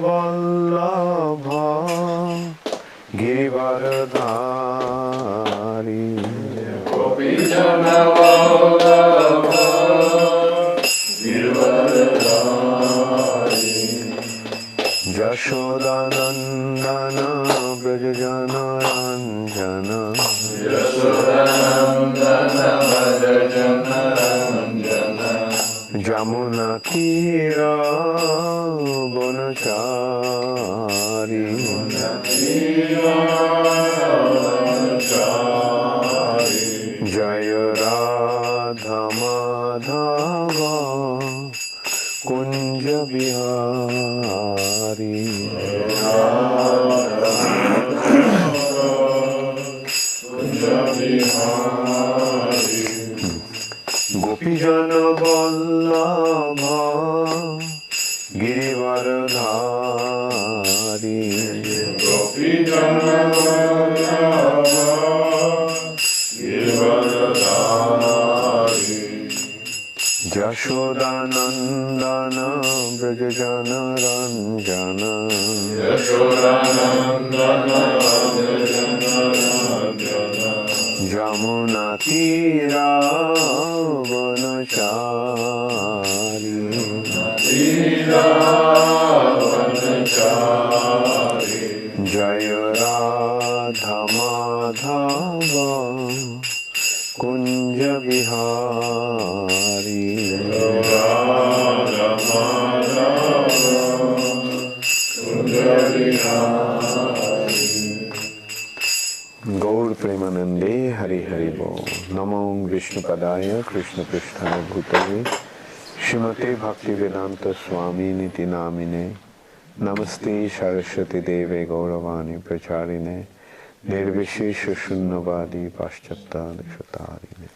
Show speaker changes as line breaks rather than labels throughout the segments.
Vallabha Girivaradhari
Gopijana Vallabha Girivaradhari
Jashodanandana Brajajana Ranjana
Yashodanandana Brajajana Ranjana
Jamuna Tira Bonachari Jaya Radha Madhava Kunja Bihari Gopijana Vallabha Girivaradhari
Gopijana Vallabha Girivaradhari
Jashodanandana Brajajana Ranjana
Yashodanandana Brajajana Ranjana
Jamuna Tira Vanachari Jaya Radha Madhava Kunja Bihari Gaur Premanande Hari Hari Bo Namo Vishnu Padaya Krishna Pristhaya Bhutale Shrimate Bhakti Vedanta Swami Niti Namine Namaste Saraswati Deve Gauravani Pracharine Nirvishesha Shunnavadi Paschata Nishatarine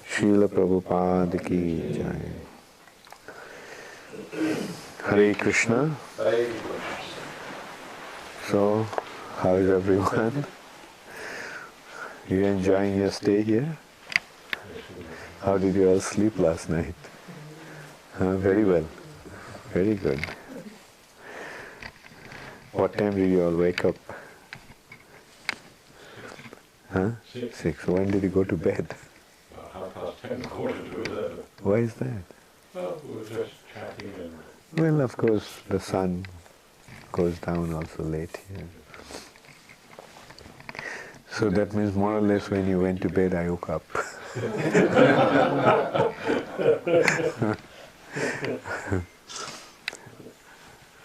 Srila Prabhupada Ki Jai. Hare Krishna. So, how is everyone? You enjoying your stay here? How did you all sleep last night? Very well. Very good. What time did you all wake up? 6. When did you go to bed?
10:30, 11:15.
Why is that?
Well, we were just chatting and...
Well, of course, the sun goes down also late here. So that means more or less when you went to bed, I woke up.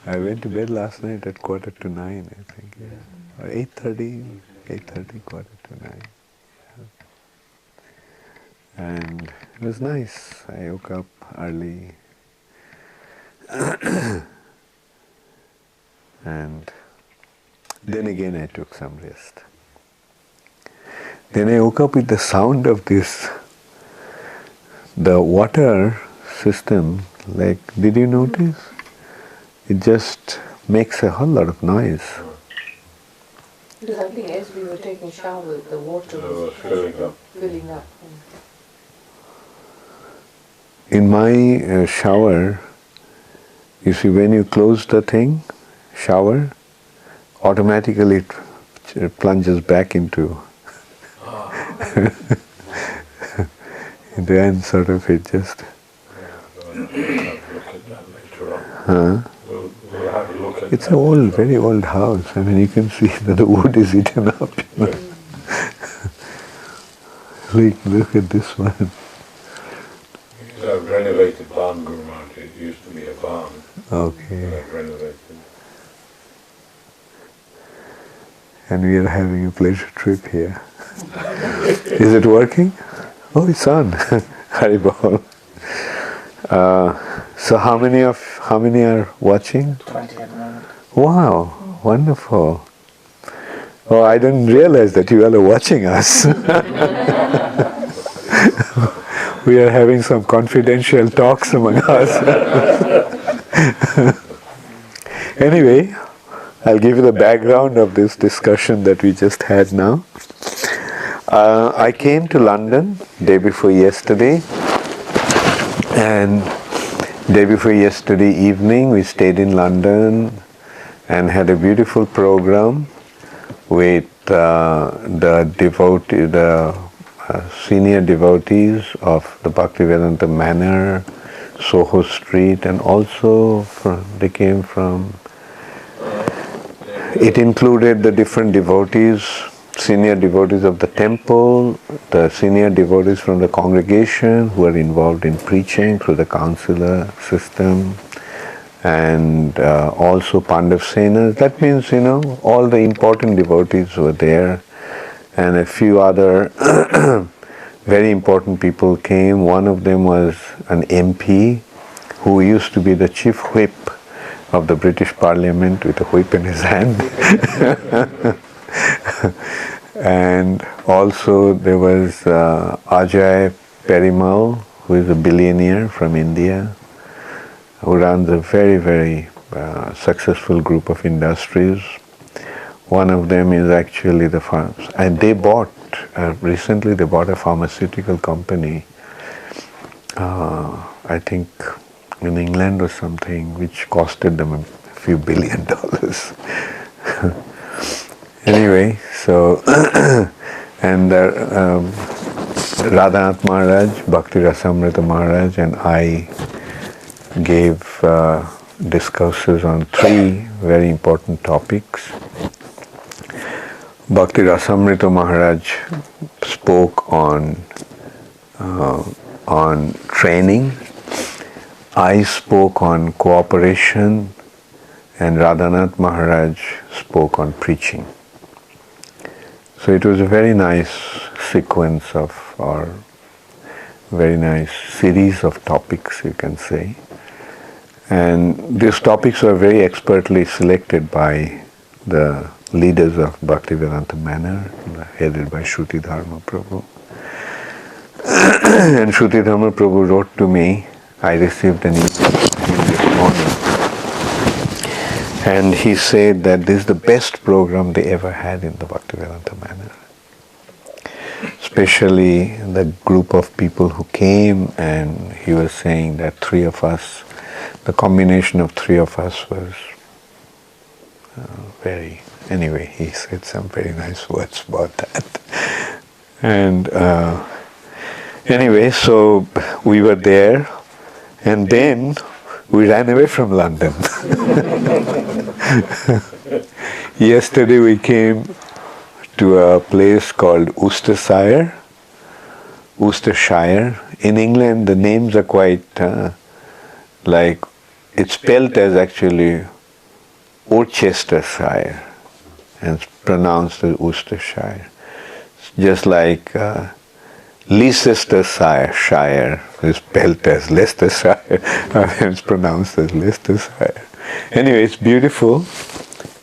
I went to bed last night at 8:45, I think. Yeah. Or 8:30, 8:30, 9:45. And it was nice. I woke up early. And then again I took some rest. Then I woke up with the sound of this, the water system, like, did you notice? It just makes a whole lot of noise.
Because I think as we were taking showers, the water was filling up.
In my shower, you see, when you close the thing, shower, automatically it plunges back into and sort of it just... It's an old, very old house. I mean, you can see that the wood is eaten up. You know? Look at this one.
It's a renovated barn, Guru Maharaj. It used to be a barn.
Okay.
Renovated.
And we are having a pleasure trip here. Is it working? Oh, it's on. Haribol. So how many are watching?
20 at the moment.
Wow, wonderful. Oh, I didn't realize that you all are watching us. We are having some confidential talks among us. Anyway, I'll give you the background of this discussion that we just had now. I came to London day before yesterday, and day before yesterday evening we stayed in London and had a beautiful program with the senior devotees of the Bhaktivedanta Manor, Soho Street, and also they came from. It included the different devotees, senior devotees of the temple, the senior devotees from the congregation who are involved in preaching through the counselor system, and also Pandav Senas. That means, all the important devotees were there, and a few other very important people came. One of them was an MP who used to be the chief whip of the British Parliament with a whip in his hand. And also there was Ajay Perimal, who is a billionaire from India, who runs a very, very successful group of industries. One of them is actually the farms. And they bought, recently they bought a pharmaceutical company, I think in England or something, which costed them a few $1 billion. Anyway, so, and Radhanath Maharaj, Bhakti Rasamrita Maharaj, and I gave discourses on 3 very important topics. Bhakti Rasamrita Maharaj spoke on training. I spoke on cooperation, and Radhanath Maharaj spoke on preaching. So it was a very nice sequence or very nice series of topics, you can say. And these topics were very expertly selected by the leaders of Bhaktivedanta Manor, headed by Shruti Dharma Prabhu. And Shruti Dharma Prabhu wrote to me. I received an email from him this morning, and he said that this is the best program they ever had in the Bhaktivedanta Manor. Especially the group of people who came, and he was saying that 3 of us, the combination of 3 of us was very, anyway, he said some very nice words about that. And anyway, so we were there. And then we ran away from London. Yesterday we came to a place called Worcestershire. In England the names are quite like, it's spelled as actually Worcestershire and it's pronounced as Worcestershire. Just like Leicestershire is spelled as Leicestershire, it's pronounced as Leicestershire. Anyway, it's beautiful.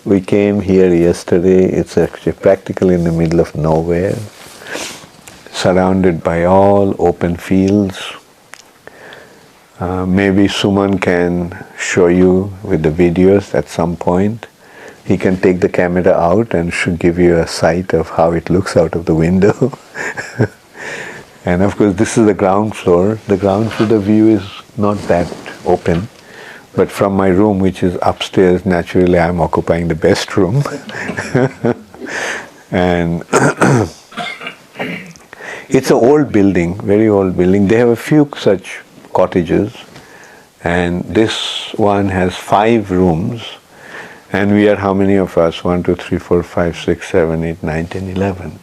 We came here yesterday. It's actually practically in the middle of nowhere, surrounded by all open fields. Maybe Suman can show you with the videos at some point. He can take the camera out and should give you a sight of how it looks out of the window. And of course, this is the ground floor. The ground floor, the view is not that open. But from my room, which is upstairs, naturally I'm occupying the best room. And it's an old building, very old building. They have a few such cottages. And this one has 5 rooms. And we are how many of us? 1, 2, 3, 4, 5, 6, 7, 8, 9, 10, 11.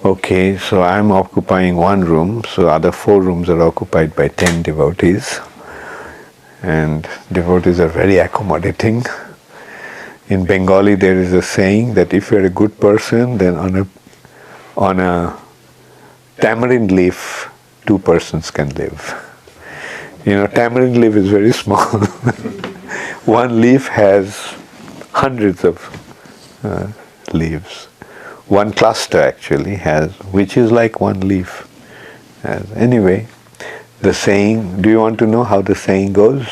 Okay, so I'm occupying 1 room, so other 4 rooms are occupied by 10 devotees. And devotees are very accommodating. In Bengali there is a saying that if you're a good person, then on a tamarind leaf, 2 persons can live. Tamarind leaf is very small. 1 leaf has hundreds of leaves. 1 cluster actually has, which is like 1 leaf. Anyway, the saying, do you want to know how the saying goes?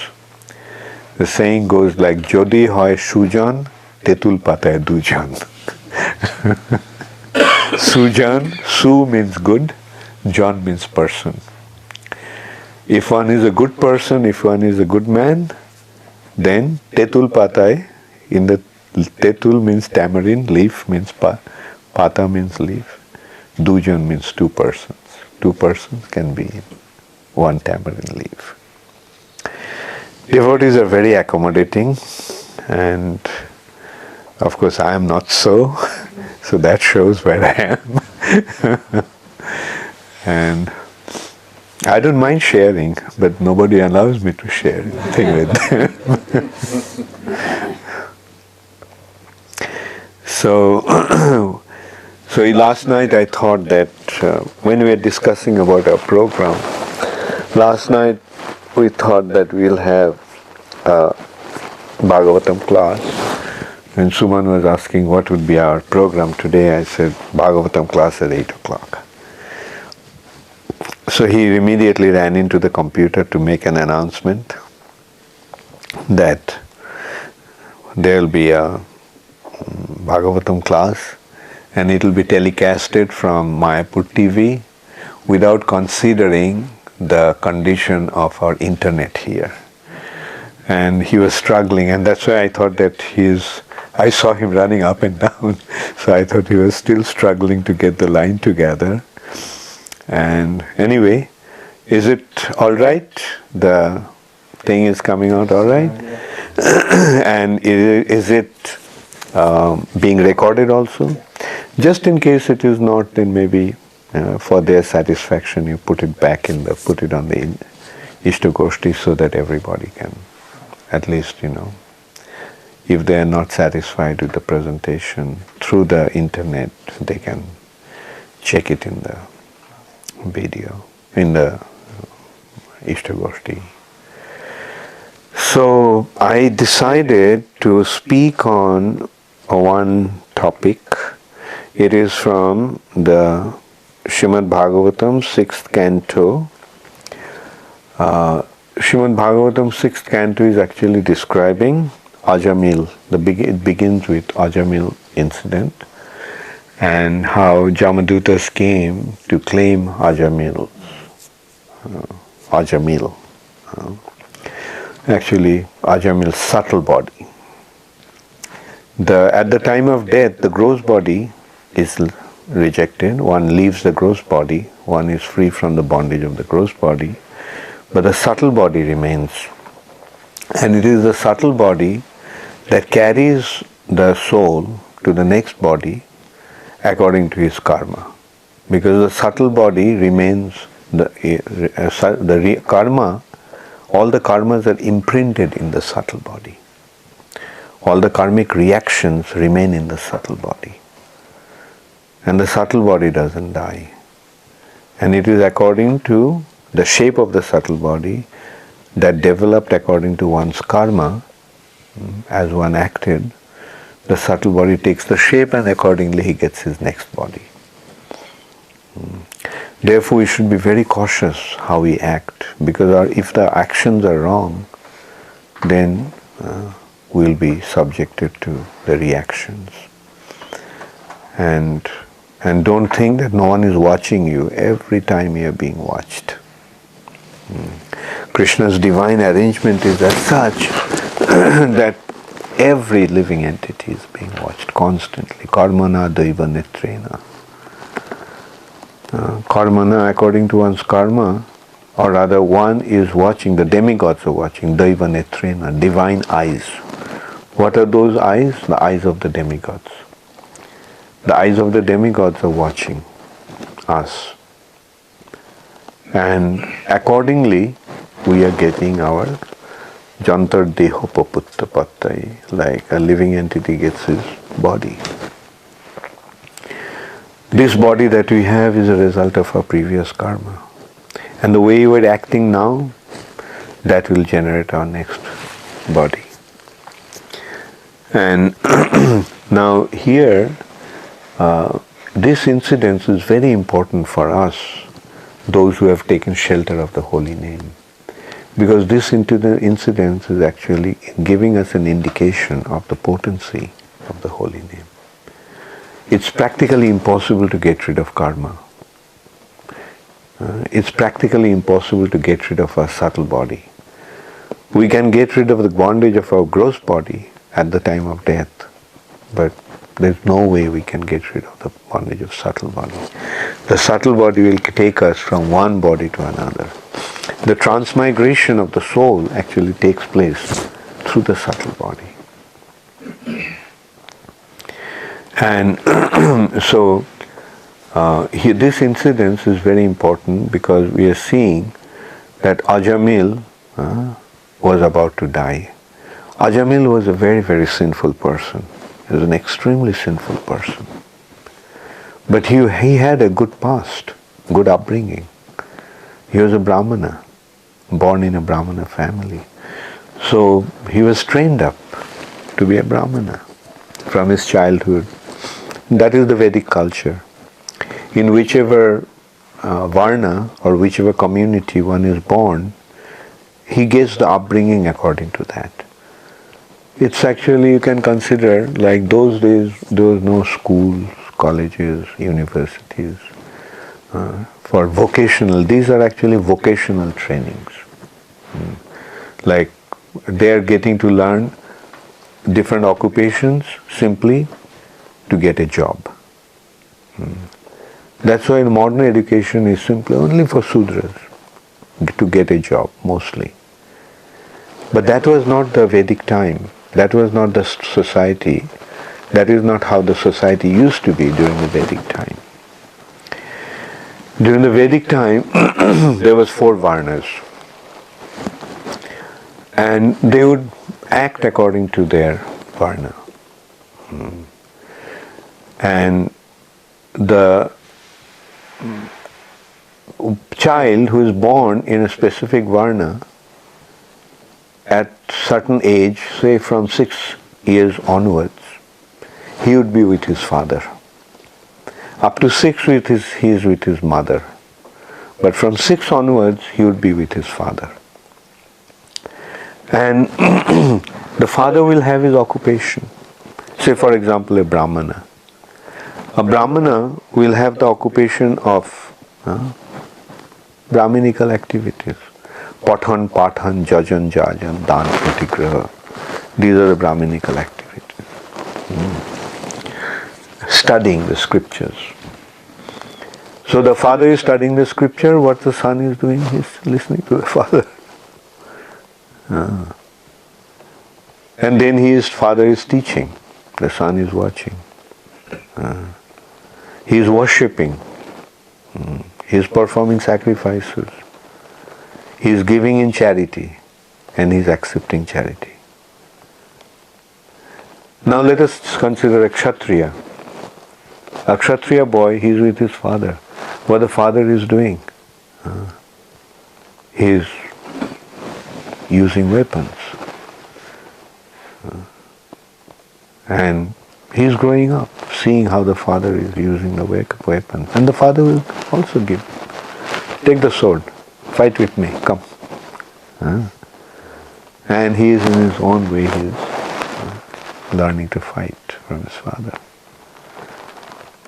The saying goes like, Jodi hoy sujan, tetul patay dujan. Sujan, Su means good, John means person. If one is a good person, if one is a good man, then tetul patay, in the Tetul means tamarind, leaf means pata means leaf. Dujan means two persons. Two persons can be in one tamarind leaf. Devotees are very accommodating, and of course I am not so, so that shows where I am. And I don't mind sharing, but nobody allows me to share anything with them. So last night I thought that when we were discussing about our program, last night we thought that we'll have a Bhagavatam class. When Suman was asking what would be our program today, I said Bhagavatam class at 8 o'clock. So he immediately ran into the computer to make an announcement that there will be a Bhagavatam class and it will be telecasted from Mayapur TV without considering the condition of our internet here. And he was struggling, and that's why I thought that I saw him running up and down, so I thought he was still struggling to get the line together. And anyway, is it all right? The thing is coming out all right? And is it being recorded also? Just in case it is not, then maybe for their satisfaction you put it on the Ishtagoshti so that everybody can at least, if they are not satisfied with the presentation through the internet, they can check it in the video, in the Ishtagoshti. So I decided to speak on one topic. It is from the Srimad Bhagavatam, 6th canto. Srimad Bhagavatam, 6th canto is actually describing Ajamil. It begins with Ajamil incident and how Jamadutas came to claim Ajamil. Actually, Ajamil's subtle body. At the time of death, the gross body is rejected. One leaves the gross body. One is free from the bondage of the gross body. But the subtle body remains. And it is the subtle body that carries the soul to the next body according to his karma. Because the subtle body remains, the karma, all the karmas are imprinted in the subtle body. All the karmic reactions remain in the subtle body. And the subtle body doesn't die. And it is according to the shape of the subtle body that developed according to one's karma, as one acted, the subtle body takes the shape and accordingly he gets his next body. Therefore we should be very cautious how we act, because if the actions are wrong, then we'll be subjected to the reactions. And don't think that no one is watching you. Every time you are being watched. Krishna's divine arrangement is as such that every living entity is being watched constantly. Karmana daiva netrena. Karmana, according to one's karma, or rather one is watching, the demigods are watching, daiva netrena, divine eyes. What are those eyes? The eyes of the demigods. The eyes of the demigods are watching us. And accordingly, we are getting our jantar deho paputta pattai, like a living entity gets his body. This body that we have is a result of our previous karma. And the way you are acting now, that will generate our next body. And now here, this incident is very important for us, those who have taken shelter of the holy name. Because this incident is actually giving us an indication of the potency of the holy name. It's practically impossible to get rid of karma. It's practically impossible to get rid of our subtle body. We can get rid of the bondage of our gross body at the time of death, but there's no way we can get rid of the bondage of subtle body. The subtle body will take us from one body to another. The transmigration of the soul actually takes place through the subtle body. And so here, this incident is very important because we are seeing that Ajamil was about to die. Ajamil was a very, very sinful person. He was an extremely sinful person. But he had a good past, good upbringing. He was a Brahmana, born in a Brahmana family. So he was trained up to be a Brahmana from his childhood. That is the Vedic culture. In whichever varna or whichever community one is born, he gets the upbringing according to that. It's actually, you can consider, like those days, there was no schools, colleges, universities for vocational. These are actually vocational trainings. Like they are getting to learn different occupations simply to get a job. That's why modern education is simply only for Sudras, to get a job mostly. But that was not the Vedic time. That was not the society. That is not how the society used to be during the Vedic time. During the Vedic time, there was 4 varnas. And they would act according to their varna. And the child who is born in a specific varna at certain age, say from 6 years onwards, he would be with his father. Up to 6 he is with his mother. But from 6 onwards, he would be with his father. And the father will have his occupation. Say for example a Brahmana. A Brahmana will have the occupation of Brahminical activities. Pathan, jajan, jajan, dan, pratigraha. These are the Brahminical activities. Studying the scriptures. So the father is studying the scripture, what the son is doing, he is listening to the father. And then his father is teaching, the son is watching. He is worshipping. He is performing sacrifices. He is giving in charity and he is accepting charity. Now let us consider a Kshatriya. A Kshatriya boy, he is with his father. What the father is doing? He is using weapons. And he is growing up, seeing how the father is using the weapon. And the father will also give. Take the sword, fight with me, come. And he is in his own way, he is learning to fight from his father.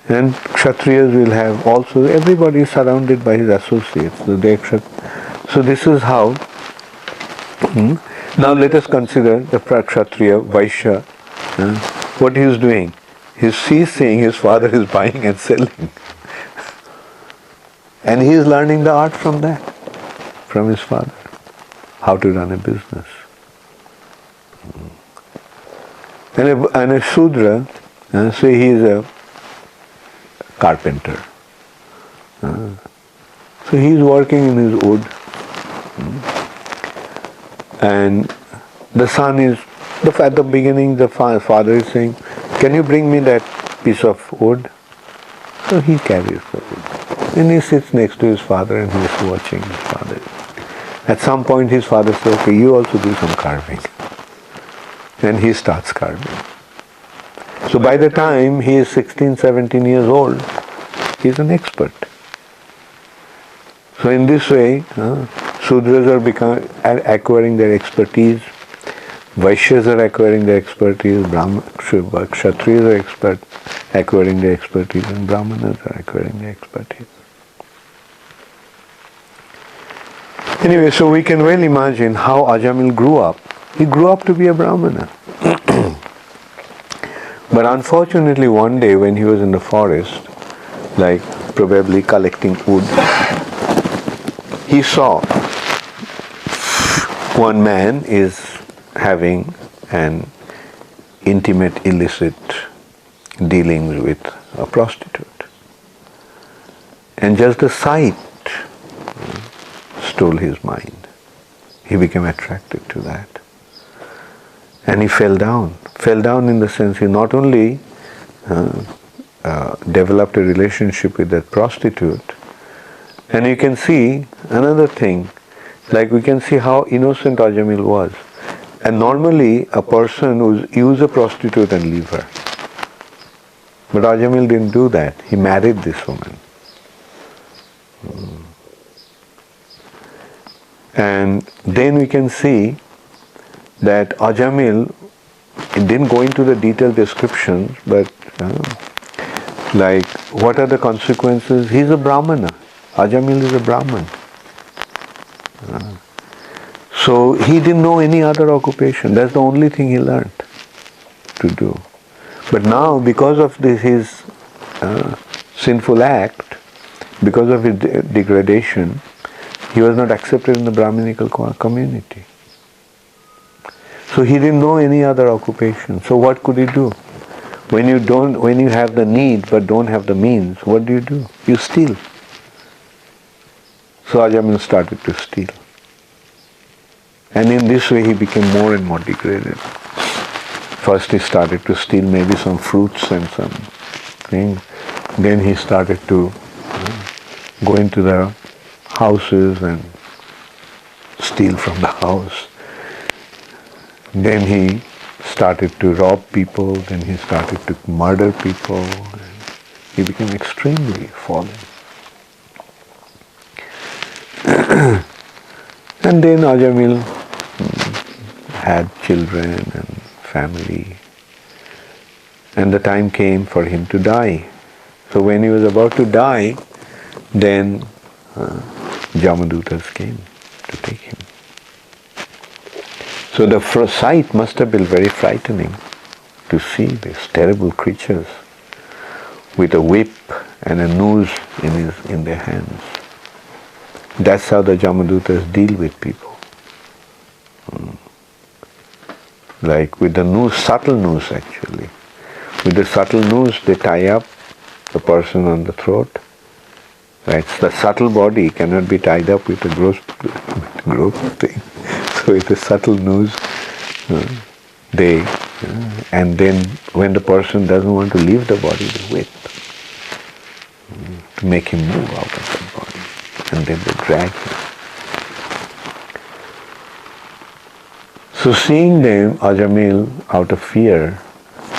And Kshatriyas will have also, everybody is surrounded by his associates. So this is how. Now let us consider the Kshatriya, Vaishya. What he is doing? He is seeing his father is buying and selling. And he is learning the art from that, from his father. How to run a business. And a Shudra, say he is a carpenter. So he is working in his wood. And the son is, at the beginning the father is saying, can you bring me that piece of wood? So he carries the wood. And he sits next to his father and he is watching his father. At some point his father says, okay, you also do some carving. And he starts carving. So by the time he is 16, 17 years old, he is an expert. So in this way, Sudras are acquiring their expertise, Vaishyas are acquiring their expertise, Kshatriyas are acquiring their expertise, and Brahmanas are acquiring their expertise. Anyway, so we can well imagine how Ajamil grew up. He grew up to be a Brahmana. But unfortunately, one day when he was in the forest, like probably collecting wood, he saw one man is having an intimate, illicit dealings with a prostitute. And just the sight stole his mind. He became attracted to that. And he fell down. Fell down in the sense he not only developed a relationship with that prostitute, and you can see another thing, like we can see how innocent Ajamil was. And normally a person would use a prostitute and leave her. But Ajamil didn't do that. He married this woman. And then we can see that Ajamil, it didn't go into the detailed descriptions, but like what are the consequences? He's a Brahmana. Ajamil is a Brahman. So he didn't know any other occupation. That's the only thing he learned to do. But now, because of his sinful act, because of his degradation, he was not accepted in the Brahminical community. So he didn't know any other occupation. So what could he do? When you have the need but don't have the means, what do? You steal. So Ajamil started to steal. And in this way he became more and more degraded. First he started to steal maybe some fruits and some things. Then he started to go into the houses and steal from the house. Then he started to rob people. Then he started to murder people. He became extremely fallen. And then Ajamil had children and family. And the time came for him to die. So when he was about to die, then Jamadutas came to take him. So the sight must have been very frightening to see these terrible creatures with a whip and a noose in their hands. That's how the Jamadutas deal with people. Like with the noose, subtle noose actually. With the subtle noose they tie up the person on the throat. Right? The subtle body cannot be tied up with a gross thing. So with a subtle noose, and then when the person doesn't want to leave the body, they whip to make him move out of the body. And then they drag him. So seeing them, Ajamil, out of fear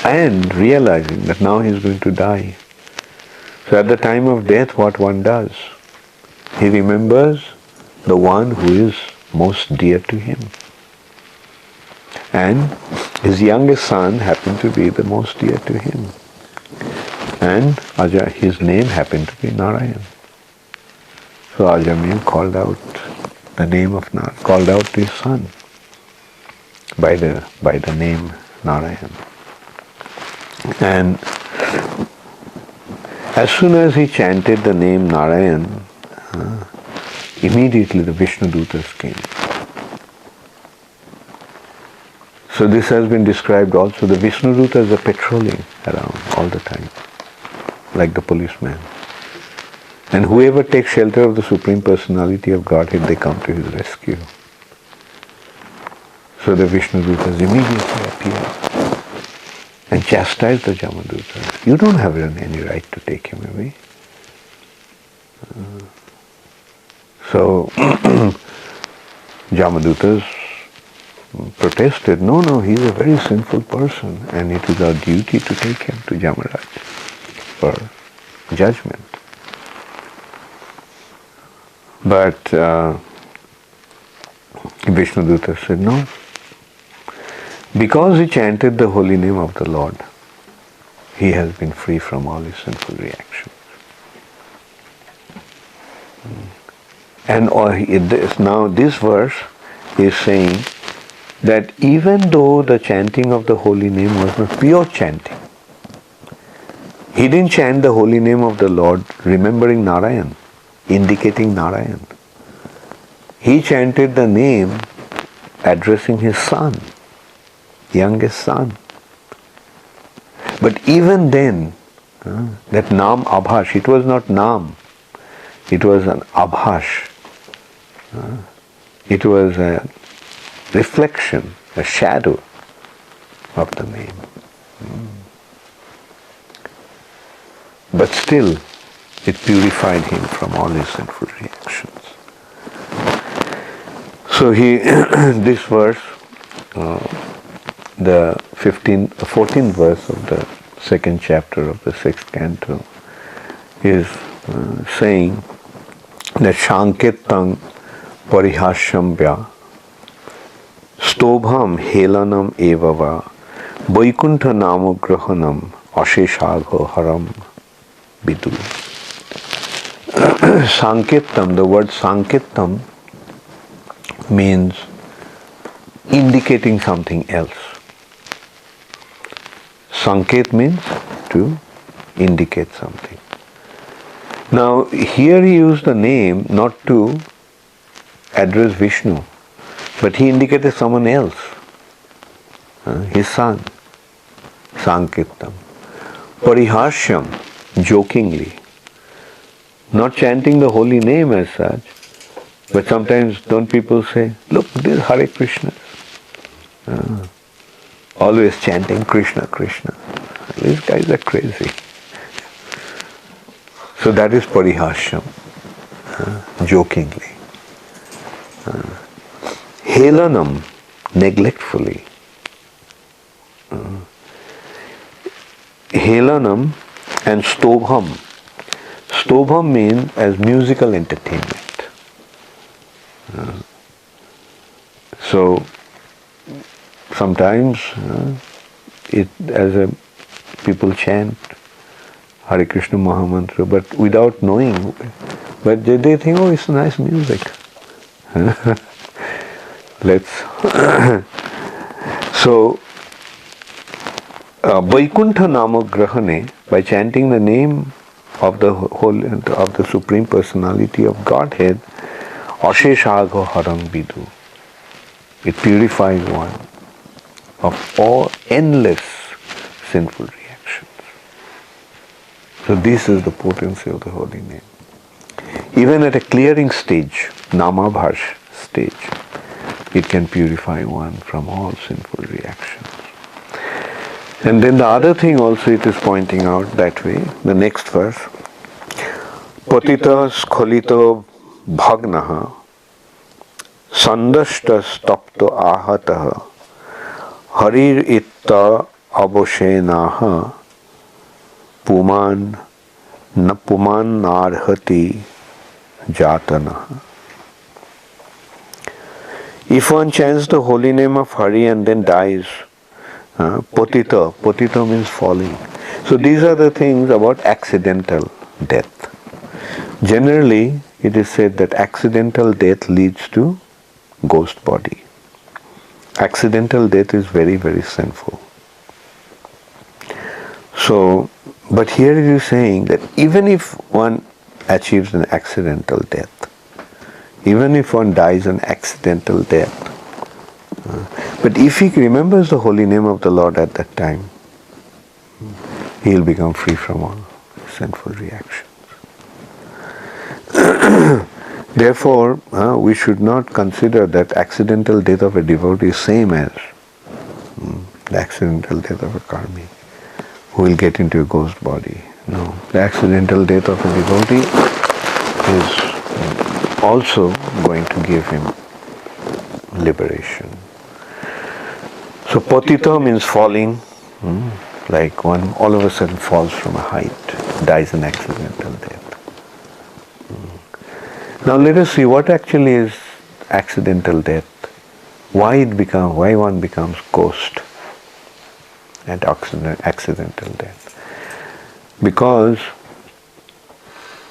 and realizing that now he's going to die. So at the time of death, what one does, he remembers the one who is most dear to him. And his youngest son happened to be the most dear to him. And his name happened to be Narayan. So Ajamil called out the name of called out to his son by the name Narayan. And as soon as he chanted the name Narayan, immediately the Vishnudutas came. So this has been described also. The Vishnudutas are patrolling around all the time, like the policeman. And whoever takes shelter of the Supreme Personality of Godhead, they come to his rescue. So the Vishnudutas immediately appear and chastise the Jamadutas. You don't have any right to take him away. So Jamadutas protested, no, he's a very sinful person and it is our duty to take him to Jamaraj for judgment. But Vishnuduta said, no. Because he chanted the holy name of the Lord, he has been free from all his sinful reactions. And now this verse is saying that even though the chanting of the holy name was not pure chanting, He didn't chant the holy name of the Lord remembering Narayan, indicating Narayan. He chanted the name addressing his son, youngest son. But even then, that Nam Abhash, it was not Nam, it was an Abhash. It was a reflection, a shadow of the name. But still, it purified him from all his sinful reactions. So this verse, the 14th verse of the second chapter of the 6th canto is saying that Shanketang Parihashyambya Stobham Helanam Evava Vaikuntha Namograhanam Asheshagho Haram Bidu. Sankettam, the word Sankettam means indicating something else. Sanket means to indicate something. Now, here he used the name not to address Vishnu, but he indicated someone else, his son, Sankettam. Parihashyam, jokingly. Not chanting the holy name as such, but sometimes don't people say, look, this is Hare Krishna. Always chanting Krishna, Krishna. These guys are crazy. So that is Parihashyam, jokingly. Helanam, neglectfully. Helanam and Stobham. Stobham means as musical entertainment. So sometimes people chant Hare Krishna Mahamantra, but without knowing, but they think, oh, it's nice music. So Vaikuntha Namagrahane, by chanting the name of the holy, of the Supreme Personality of Godhead, Asheshagho Haram Bidu. It purifies one of all endless sinful reactions. So this is the potency of the holy name. Even at a clearing stage, Namabhash stage, it can purify one from all sinful reactions. And then the other thing also it is pointing out that way, the next verse, Patita Skhalito Bhagnaha Sandashta Stapto Ahataha Harir Itta Aboshenaha Puman Narhati Jatanaha. If one chants the holy name of Hari and then dies, Potita means falling. So these are the things about accidental death. Generally, it is said that accidental death leads to ghost body. Accidental death is very, very sinful. So, but here it is saying that even if one achieves an accidental death, even if one dies an accidental death, but if he remembers the holy name of the Lord at that time, he will become free from all sinful reactions. Therefore, we should not consider that accidental death of a devotee is same as the accidental death of a karmi who will get into a ghost body. No, the accidental death of a devotee is also going to give him liberation. So patita means falling, like one all of a sudden falls from a height, dies an accidental death. Now let us see what actually is accidental death. Why one becomes ghost at accidental death. Because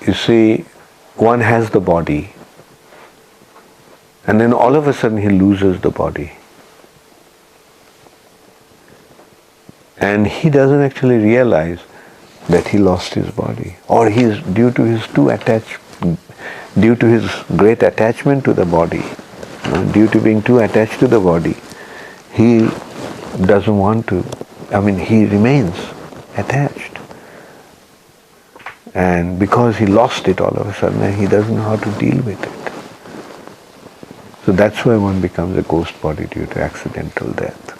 you see, one has the body and then all of a sudden he loses the body. And he doesn't actually realize that he lost his body, or due to his great attachment to the body, due to being too attached to the body, he doesn't want to, he remains attached. And because he lost it all of a sudden, he doesn't know how to deal with it. So that's why one becomes a ghost body due to accidental death.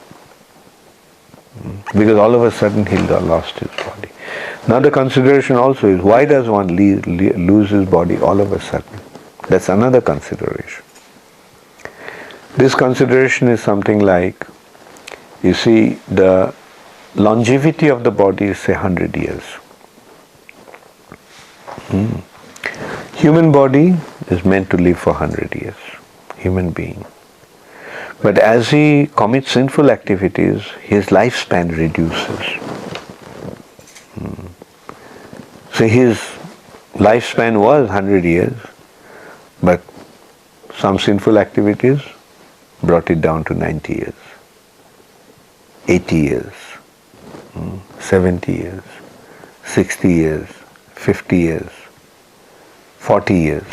Because all of a sudden he lost his body. Now the consideration also is, why does one lose his body all of a sudden? That's another consideration. This consideration is something like, you see, the longevity of the body is say 100 years. Human body is meant to live for 100 years, human being. But as he commits sinful activities, his lifespan reduces. So his lifespan was 100 years, but some sinful activities brought it down to 90 years, 80 years, 70 years, 60 years, 50 years, 40 years.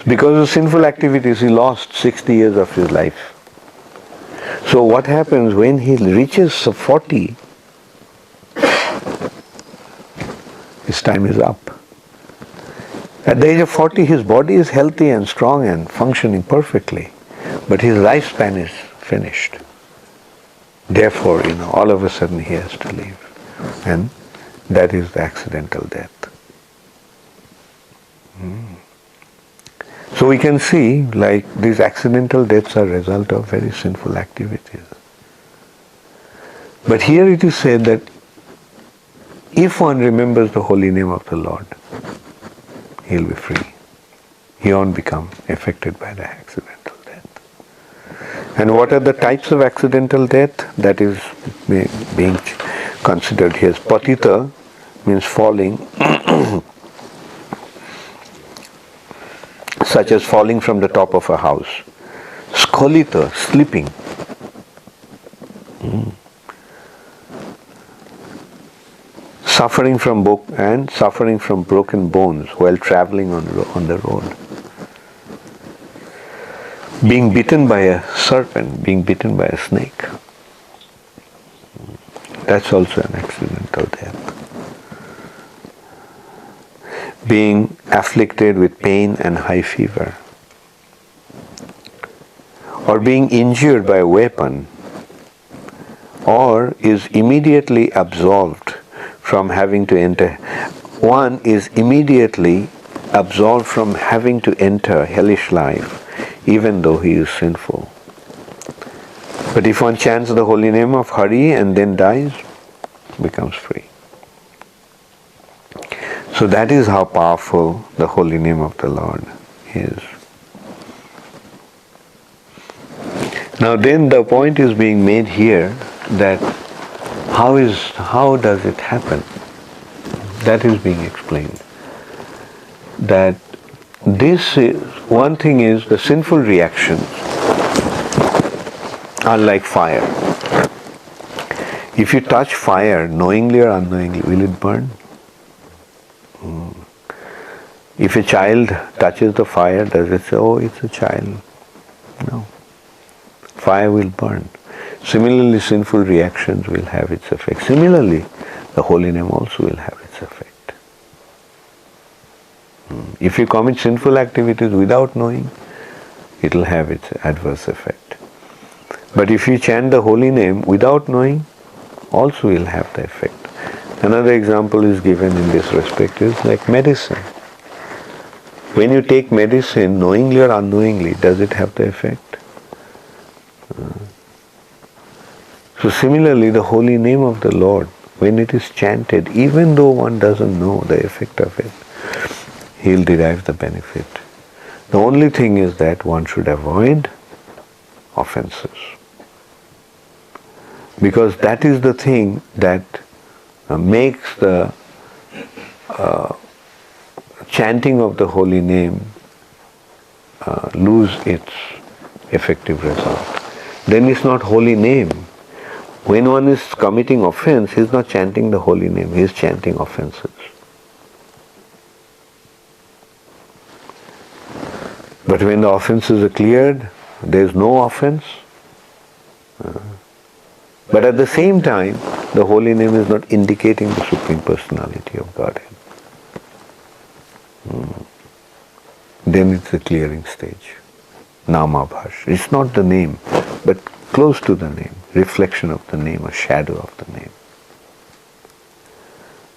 Because of sinful activities, he lost 60 years of his life. So what happens when he reaches 40, his time is up. At the age of 40, his body is healthy and strong and functioning perfectly, but his lifespan is finished. Therefore, all of a sudden he has to leave. And that is the accidental death. So we can see, like, these accidental deaths are a result of very sinful activities. But here it is said that if one remembers the holy name of the Lord, he'll be free. He won't become affected by the accidental death. And what are the types of accidental death? That is being considered here. Patita means falling, such as falling from the top of a house. Skolita, slipping. Suffering from broken bones while traveling on the road. Being bitten by a serpent, being bitten by a snake. That's also an accidental death. Being afflicted with pain and high fever. Or being injured by a weapon, or is immediately absolved from having to enter. One is immediately absolved from having to enter hellish life, even though he is sinful. But if one chants the holy name of Hari and then dies, becomes free. So that is how powerful the holy name of the Lord is. Now then the point is being made here that how does it happen? That is being explained. That this is, one thing is the sinful reactions are like fire. If you touch fire knowingly or unknowingly, will it burn? If a child touches the fire, does it say, oh, it's a child? No. Fire will burn. Similarly, sinful reactions will have its effect. Similarly, the holy name also will have its effect. If you commit sinful activities without knowing, it will have its adverse effect. But if you chant the holy name without knowing, also will have the effect. Another example is given in this respect is like medicine. When you take medicine, knowingly or unknowingly, does it have the effect? So similarly, the holy name of the Lord, when it is chanted, even though one doesn't know the effect of it, he'll derive the benefit. The only thing is that one should avoid offenses. Because that is the thing that makes the chanting of the holy name lose its effective result. Then it's not holy name. When one is committing offense, he is not chanting the holy name, he is chanting offenses. But when the offenses are cleared, there is no offense. But at the same time, the holy name is not indicating the Supreme Personality of Godhead. Then it's the clearing stage. Namabhash. It's not the name, but close to the name, reflection of the name, a shadow of the name.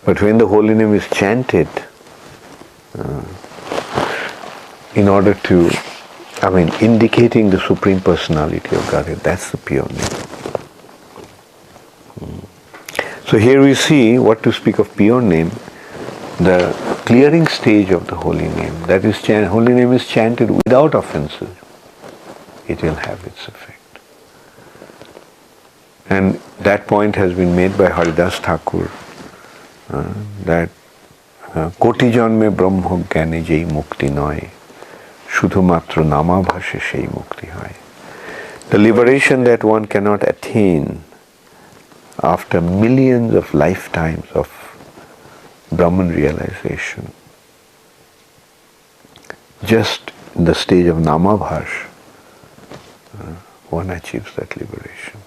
But when the holy name is chanted, in order to, indicating the Supreme Personality of Godhead, that's the pure name. So here we see, what to speak of pure name, the clearing stage of the holy name. That is, holy name is chanted without offenses. It will have its effect. And that point has been made by Haridas Thakur, that koti janme brahma gyane jei mukti noy, shudhumatro namabhashe shei mukti hoy. The liberation that one cannot attain after millions of lifetimes of Brahman realization, just in the stage of namabhash, one achieves that liberation.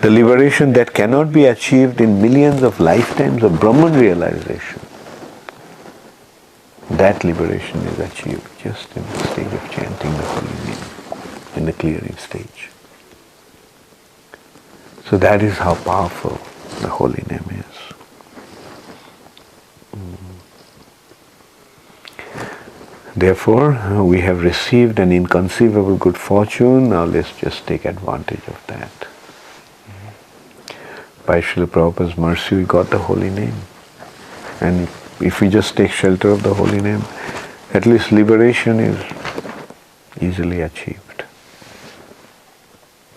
The liberation that cannot be achieved in millions of lifetimes of Brahman realization, that liberation is achieved just in the stage of chanting the holy name, in the clearing stage. So that is how powerful the holy name is. Therefore, we have received an inconceivable good fortune. Now let's just take advantage of that. By Srila Prabhupada's mercy, we got the holy name. And if we just take shelter of the holy name, at least liberation is easily achieved.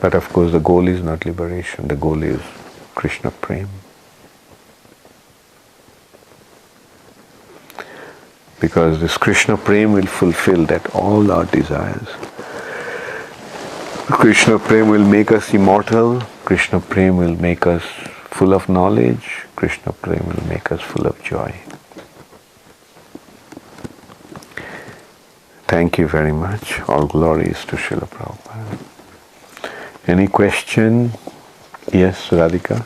But of course, the goal is not liberation. The goal is Krishna Prem. Because this Krishna Prem will fulfill that all our desires. Krishna Prem will make us immortal. Krishna Prem will make us full of knowledge. Krishna Prem will make us full of joy. Thank you very much. All glories to Srila Prabhupada. Any question? Yes, Radhika?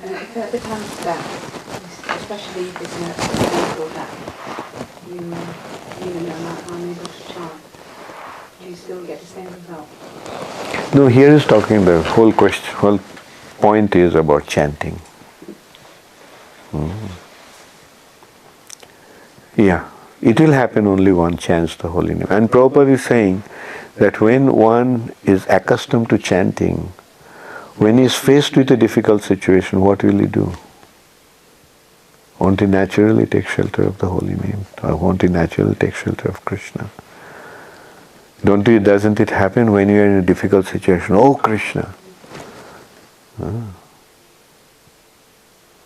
If at the time of death, especially if it's a physical death, you are unable to chant, do you still get the same result?
No, here is talking, the whole point is about chanting. Yeah, it will happen only one chants the holy name. And Prabhupada is saying that when one is accustomed to chanting, when he is faced with a difficult situation, what will he do? Won't he naturally take shelter of the holy name? Or won't he naturally take shelter of Krishna? Doesn't it happen when you are in a difficult situation? Oh Krishna!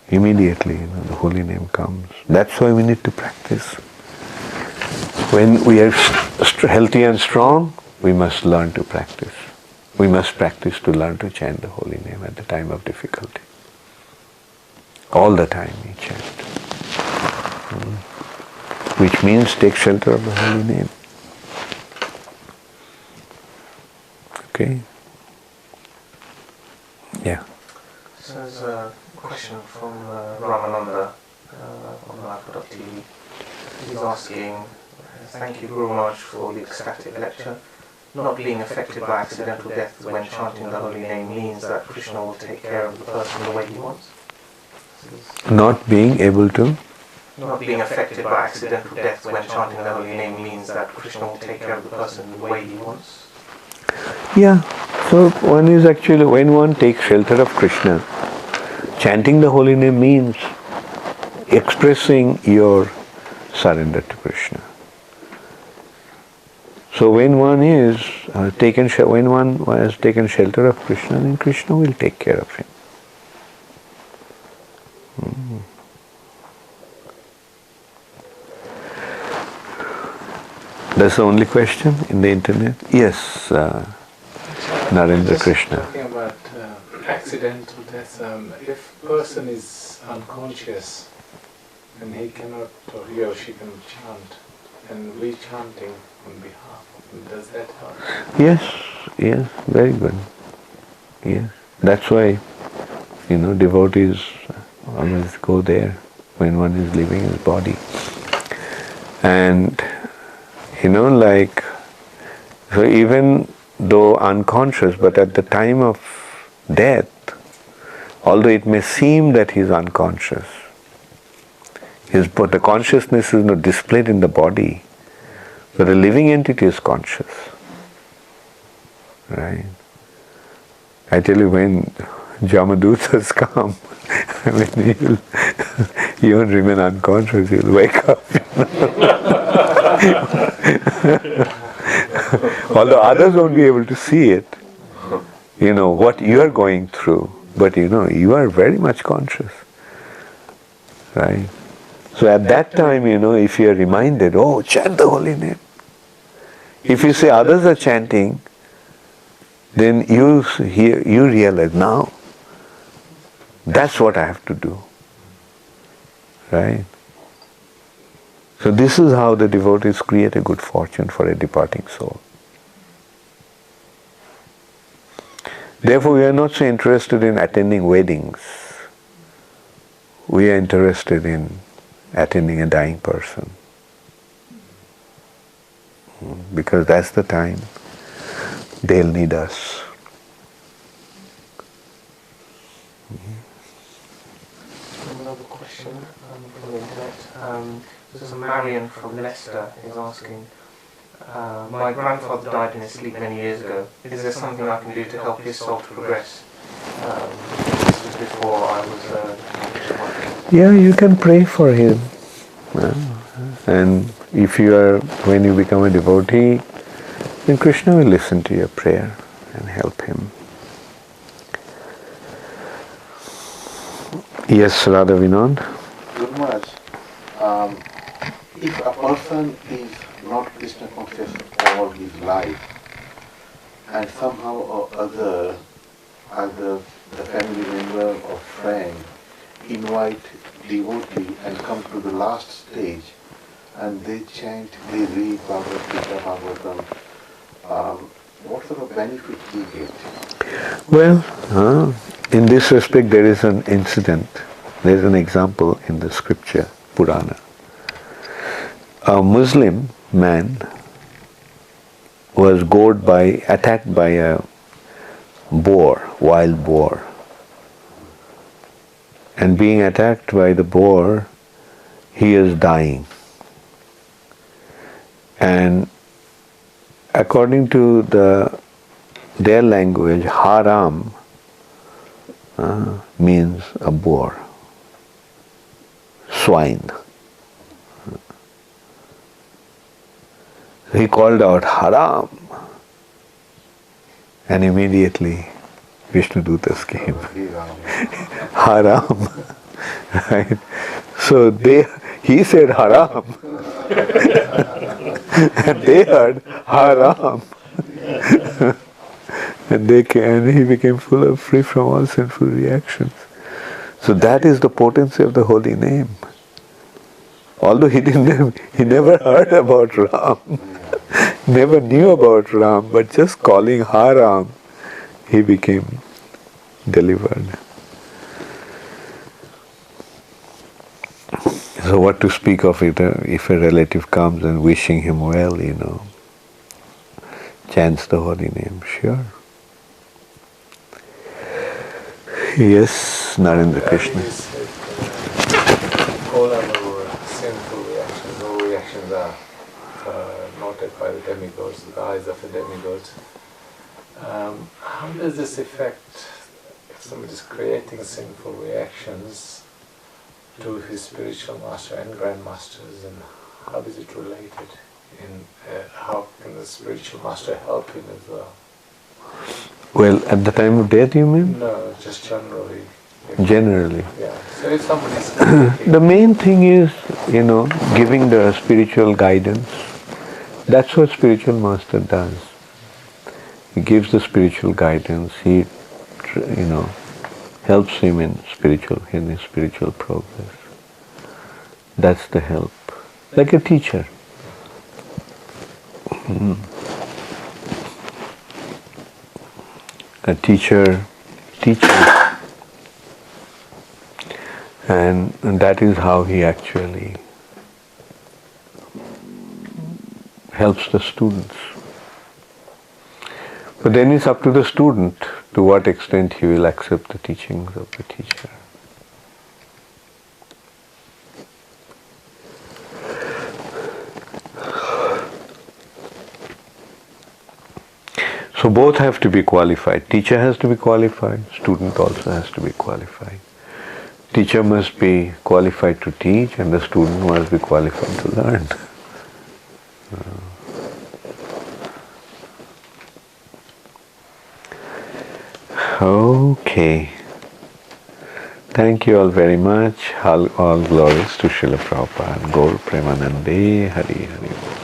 Immediately, the holy name comes. That's why we need to practice. When we are healthy and strong, we must learn to practice. We must practice to learn to chant the holy name at the time of difficulty. All the time we chant. Which means take shelter of the holy name. Okay? Yeah.
So there's a question from Ramananda on Live.tv. He's asking, thank you Guru Maharaj for the ecstatic lecture. Not being affected by accidental death when chanting the holy name means that Krishna will take care of the person the way he wants?
Not being able to?
Not being affected by accidental death when chanting the holy name means that Krishna will take care of the person the way he wants?
Yeah. So one is actually, when one takes shelter of Krishna, chanting the holy name means expressing your surrender to Krishna. So when one is when one has taken shelter of Krishna, then Krishna will take care of him. That's the only question in the internet? Yes. Narendra
Just
Krishna.
talking about accidental death. If a person is unconscious and he cannot, or he or she can chant, and we chanting on behalf of him, does that help?
Yes, very good. Yes. That's why, devotees always go there when one is leaving his body. And, so even though unconscious, but at the time of death, although it may seem that he is unconscious, but the consciousness is not displayed in the body, but the living entity is conscious. Right? I tell you, when Jamadutas come, he won't remain unconscious, he'll wake up. Although others won't be able to see it, what you are going through, but you are very much conscious. Right? So at that time, if you are reminded, oh, chant the holy name. If you say others are chanting, then you realize, now, that's what I have to do. Right? So this is how the devotees create a good fortune for a departing soul. Therefore, we are not so interested in attending weddings. We are interested in attending a dying person. Because that's the time they'll need us.
Another question from the internet. This is Marion from Leicester is asking, my grandfather died in his sleep many years ago. Is there something I can do to help his soul to progress? This was before I was...
Yeah, you can pray for him. And when you become a devotee, then Krishna will listen to your prayer and help him. Yes, Radha Vinod?
Guru Maharaj, if a person is not Krishna conscious all his life, and somehow or other, either the family member or friend invite devotee and come to the last stage, and they chant, they read Bhagavatam, what sort of benefit do you get?
Well, in this respect there is an incident, there is an example in the scripture, Purana. A Muslim man was attacked by a boar, wild boar. And being attacked by the boar, he is dying. And according to their language, haram means a boar, swine. He called out haram, and immediately Vishnudutas came. Haram. Right? So he said haram. And they heard haram. And he became free from all sinful reactions. So that is the potency of the holy name. Although he never heard about Ram, never knew about Ram, but just calling haram, he became delivered. So what to speak of it if a relative comes and wishing him well, chants the holy name, sure. Yes, Narendra Krishna.
All our sinful reactions, all reactions are noted by the demigods, the eyes of the demigods. How does this affect if somebody is creating sinful reactions to his spiritual master and grandmasters, and how is it related? How can the spiritual master help him as well?
Well, at the time of death, you mean?
No, just generally.
Generally.
Yeah. So if somebody's
the main thing is, giving the spiritual guidance. That's what spiritual master does. He gives the spiritual guidance. He, helps him in his spiritual progress. That's the help. Like a teacher. A teacher teaches. And that is how he actually helps the students. But then it's up to the student to what extent he will accept the teachings of the teacher. So both have to be qualified. Teacher has to be qualified, student also has to be qualified. Teacher must be qualified to teach and the student must be qualified to learn. Okay. Thank you all very much. All glories to Srila Prabhupada. Gaur Premanande. Hari Hari.